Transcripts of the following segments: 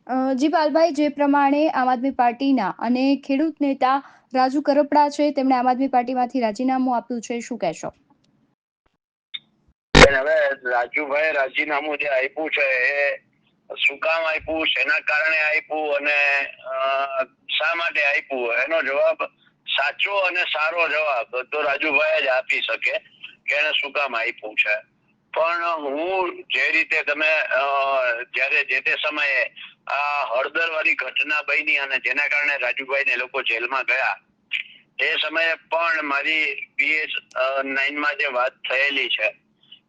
જી પાલભાઈ, જે પ્રમાણે આમ આદમી પાર્ટીના અને ખેડૂત નેતા રાજુ કરપડા છે, તેમણે આમ આદમી પાર્ટીમાંથી રાજીનામું આપ્યું છે, શું કહેશો? હવે રાજુભાઈ રાજીનામું જે આપ્યું છે એ શું કામ આપ્યું, શેના કારણે આપ્યું અને શા માટે આપ્યું, એનો જવાબ સાચો અને સારો જવાબ તો રાજુભાઈ જ આપી શકે કે એને શું કામ આપ્યું છે. પણ હું જે રીતે તમે જ્યારે જે તે સમયે આ હળદર વાળી ઘટના બની અને જેના કારણે રાજુભાઈ ને લોકો જેલમાં ગયા, એ સમયે પણ મારી BS9 જે વાત થયેલી છે,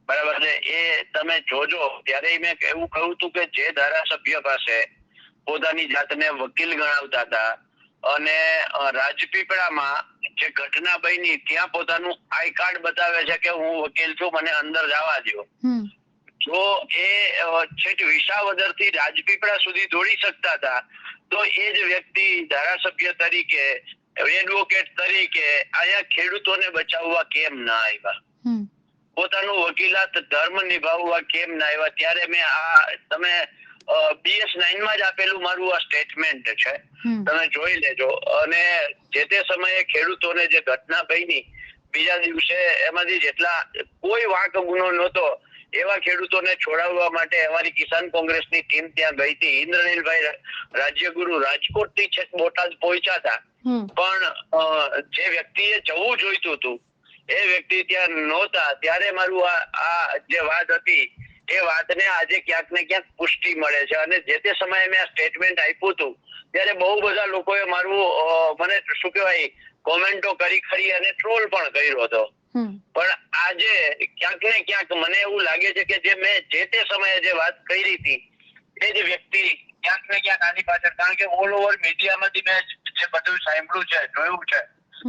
બરાબર છે, એ તમે જોજો. ત્યારે મેં એવું કહ્યું હતું કે જે ધારાસભ્ય પાસે પોતાની જાતને વકીલ ગણાવતા હતા અને રાજપીપળામાં જે ઘટના બની ત્યાં પોતાનું આઈ કાર્ડ બતાવે છે કે હું વકીલ છું, મને અંદર જવા દો, જો એ છેક વિસાવદર થી રાજપીપળા સુધી દોડી શકતા હતા, તો એ જ વ્યક્તિ ધારાસભ્ય તરીકે, એડવોકેટ તરીકે અહીંયા ખેડૂતોને બચાવવા કેમ ના આવ્યા, પોતાનું વકીલાત ધર્મ નિભાવવા કેમ ના આવ્યા? ત્યારે મેં તમે BS9 જ આપેલું મારું આ સ્ટેટમેન્ટ છે, તમે જોઈ લેજો. અને જે તે સમયે ખેડૂતોને જે ઘટના બની બીજા દિવસે, એમાંથી જેટલા કોઈ વાંક ગુનો નહોતો એવા ખેડૂતોને છોડાવવા માટે અમારી કિસાન કોંગ્રેસની ટીમ ત્યાં ગઈ હતી. ઇન્દ્રનીલભાઈ રાજ્યગુરુ રાજકોટ થી છેક બોટાદ પહોંચ્યા હતા, પણ જે વ્યક્તિએ જવું જોઈતું હતું એ વ્યક્તિ ત્યાં નહોતા. ત્યારે મારું આ જે વાત હતી એ વાતને આજે ક્યાંક ને ક્યાંક પુષ્ટિ મળે છે. અને જે તે સમયે મેં આ સ્ટેટમેન્ટ આપ્યું હતું ત્યારે બહુ બધા લોકોએ મારું મને શું કહેવાય કોમેન્ટો કરી ખરી અને ટ્રોલ પણ કર્યો હતો. પણ આજે ક્યાંક ને ક્યાંક મને એવું લાગે છે કે જે મેં જે તે સમયે જે વાત કરી હતી એ જ વ્યક્તિ ક્યાંક ને ક્યાંક આની પાછળ, કારણ કે ઓલ ઓવર મીડિયામાંથી મેં જે બધું સાંભળ્યું છે, જોયું છે,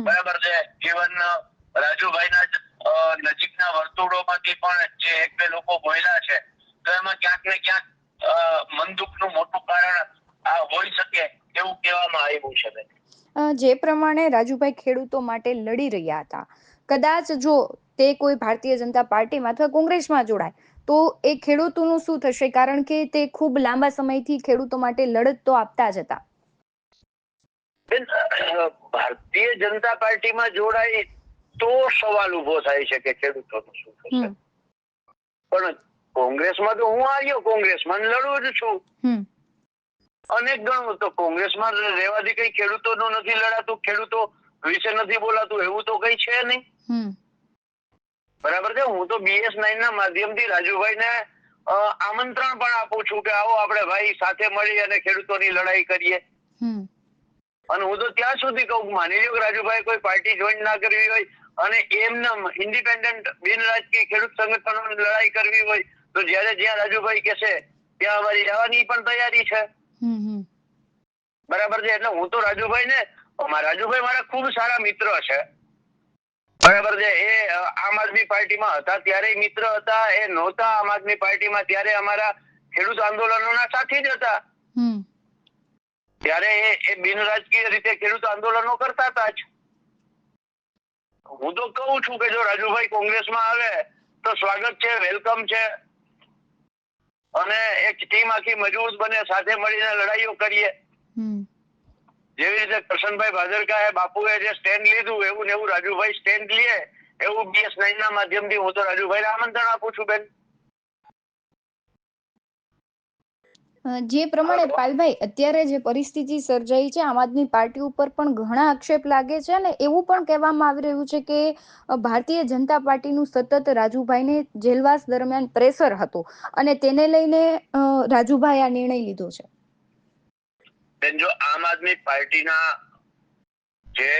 બરાબર છે, જીવન રાજુભાઈના જ નજીકના વર્તુળોમાંથી પણ જે એક બે લોકો બોલ્યા છે, તો એમાં ક્યાંક ને ક્યાંક મનદુખનું મોટું કારણ આ હોઈ શકે એવું કહેવામાં આવ્યું છે. જે પ્રમાણે રાજુભાઈ ખેડૂતો માટે લડી રહ્યા હતા, કદાચ જો તે કોઈ ભારતીય જનતા પાર્ટીમાં અથવા કોંગ્રેસમાં જોડાય તો એ ખેડૂતોનું શું થશે? કારણ કે તે ખૂબ લાંબા સમયથી ખેડૂતો માટે લડત તો આપતા જ હતા. ભારતીય જનતા પાર્ટીમાં જોડાય તો સવાલ ઉભો થાય છે કે ખેડૂતોનું શું થશે. પણ કોંગ્રેસમાં તો હું આવ્યો, કોંગ્રેસમાં લડું જ છું. અનેક ગણું તો કોંગ્રેસમાં રહેવાથી કઈ ખેડૂતોનું નથી લડાતું, ખેડૂતો વિશે નથી બોલાતું, એવું તો કઈ છે નહીં. બરાબર છે. હું તો BS9 ના માધ્યમથી રાજુભાઈને આમંત્રણ પણ આપું છું કે આવો આપણે ભાઈ સાથે મળી અને ખેડૂતોની લડાઈ કરીએ. અને હું તો ત્યાં સુધી કહું, માની લો કે રાજુભાઈ કોઈ પાર્ટી જોઈન ના કરવી હોય અને એમના ઇન્ડિપેન્ડન્ટ બિન રાજકીય ખેડૂત સંગઠનોની લડાઈ કરવી હોય તો જ્યારે જ્યાં રાજુભાઈ કહેશે ત્યાં અમારી જવાની પણ તૈયારી છે. બરાબર છે. એટલે હું તો રાજુભાઈ મારા ખૂબ સારા મિત્ર છે, બરાબર છે. એ આમ આદમી પાર્ટીમાં હતા ત્યારે મિત્ર હતા, એ નહોતા આમ આદમી પાર્ટીમાં ત્યારે અમારા ખેડૂત આંદોલનોના સાથી જ હતા. ત્યારે એ બિન રાજકીય રીતે ખેડૂત આંદોલનો કરતા હતા જ. હું તો કહું છું કે જો રાજુભાઈ કોંગ્રેસમાં આવે તો સ્વાગત છે, વેલકમ છે, અને એક ટીમ આખી મજબૂત બને, સાથે મળીને લડાઈઓ કરીએ. જેવી રીતે કરશનભાઈ ભાદરકાએ બાપુએ જે સ્ટેન્ડ લીધું એવું ને એવું રાજુભાઈ સ્ટેન્ડ લે, એવું BS9 ના માધ્યમથી હું તો રાજુભાઈને આમંત્રણ આપું છું. બેન, જે પ્રમાણે પાલભાઈ અત્યારે જે પરિસ્થિતિ સર્જાઈ છે, આમ આદમી પાર્ટી ઉપર પણ ઘણા આક્ષેપ લાગે છે અને એવું પણ કહેવામાં આવી રહ્યું છે કે ભારતીય જનતા પાર્ટીનું સતત રાજુભાઈને જેલવાસ દરમિયાન પ્રેશર હતું અને તેને લઈને રાજુભાઈ આ નિર્ણય લીધો છે. જો આમ આદમી પાર્ટીના જે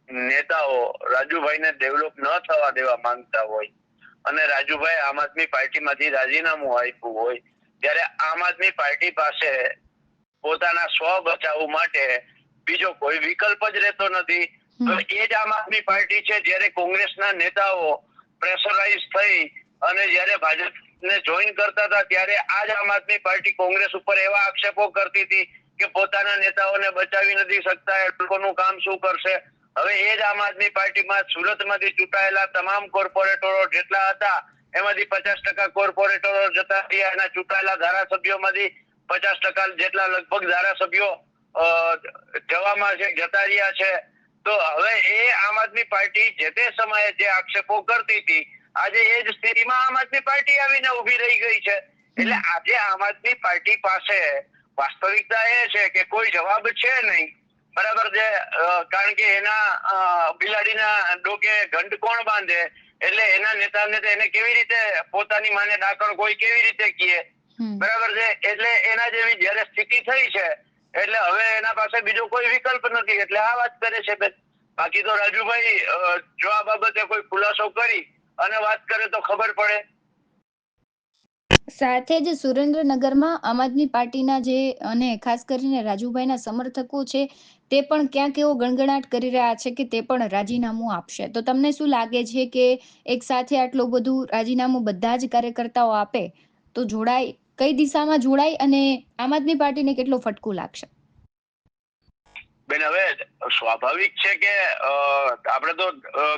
નેતાઓ રાજુભાઈને ડેવલપ ન થવા દેવા માંગતા હોય અને રાજુભાઈ આમ આદમી પાર્ટીમાંથી રાજીનામું આપ્યું હોય, ત્યારે આમ આદમી પાર્ટી પાસે પોતાના સ્વ બચાવ માટે બીજો કોઈ વિકલ્પ જ રહેતો નથી. તો એ જ આમ આદમી પાર્ટી છે જ્યારે કોંગ્રેસના નેતાઓ પ્રેશરાઇઝ થઈ અને જ્યારે ભાજપને જોઈન કરતા હતા ત્યારે આ જ આમ આદમી પાર્ટી કોંગ્રેસ ઉપર એવા આક્ષેપો કરતી હતી કે પોતાના નેતાઓને બચાવી નથી શકતા, એ લોકોનું કામ શું કરશે. હવે એ જ આમ આદમી પાર્ટીમાં સુરતમાંથી ચૂંટાયેલા તમામ કોર્પોરેટરો જેટલા હતા એમાંથી 50% કોર્પોરેટરો જતા રહ્યા, એના ચૂંટાયેલા ધારાસભ્યોમાંથી 50% જેટલા લગભગ ધારાસભ્યો જવામાં છે, જતા રહ્યા છે. તો હવે એ આમ આદમી પાર્ટી જે તે સમયે જે આક્ષેપો કરતી હતી, આજે એ જ સ્થિતિમાં આમ આદમી પાર્ટી આવીને ઉભી રહી ગઈ છે. એટલે આજે આમ આદમી પાર્ટી પાસે વાસ્તવિકતા એ છે કે કોઈ જવાબ છે નહીં, બરાબર છે. કારણ કે એના બિલાડીના ડોકે ઘંટ કોણ બાંધે, એટલે એના નેતાને એને કેવી રીતે પોતાની માને ડાકણ કોઈ કેવી રીતે કહે, બરાબર છે. એટલે એના જેવી જયારે સ્થિતિ થઈ છે, એટલે હવે એના પાસે બીજો કોઈ વિકલ્પ નથી, એટલે આ વાત કરે છે બેન. બાકી તો રાજુભાઈ જો આ બાબતે કોઈ ખુલાસો કરી અને વાત કરે તો ખબર પડે. સાથે જ સુરેન્દ્રનગરમાં આમ આદમી પાર્ટીના જે અને ખાસ કરીને રાજુભાઈના સમર્થકો છે તે પણ ક્યાંક એવો ગણગણાટ કરી રહ્યા છે કે તે પણ રાજીનામું આપશે. તો તમને શું લાગે છે કે એક સાથે આટલું બધું રાજીનામું બધા જ કાર્યકર્તાઓ આપે તો જોડાય, કઈ દિશામાં જોડાય અને આમ આદમી પાર્ટીને કેટલો ફટકો લાગશે? બેન હવે સ્વાભાવિક છે કે આપણે તો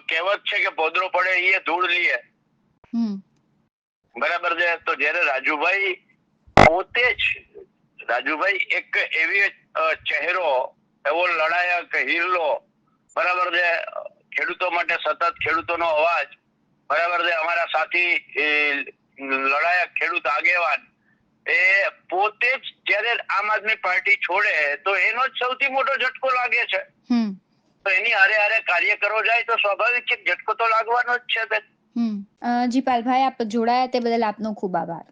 કહેવત છે કે પોદરો પડે એ ધૂળ લીએ, બરાબર છે. તો જયારે રાજુભાઈ પોતે જ એક એવી ચહેરો, એવો લડાયક હિરલો, બરાબર છે, ખેડૂતો માટે સતત ખેડૂતોનો અવાજ, બરાબર છે, અમારા સાથી લડાયક ખેડૂત આગેવાન, એ પોતે જ જયારે આમ આદમી પાર્ટી છોડે તો એનો જ સૌથી મોટો ઝટકો લાગે છે. તો એની હારે કાર્યકરો જાય તો સ્વાભાવિક છે ઝટકો તો લાગવાનો જ છે બેન. જી પાલભાઈ, આપ જોડાયા તે બદલ આપનો ખૂબ આભાર.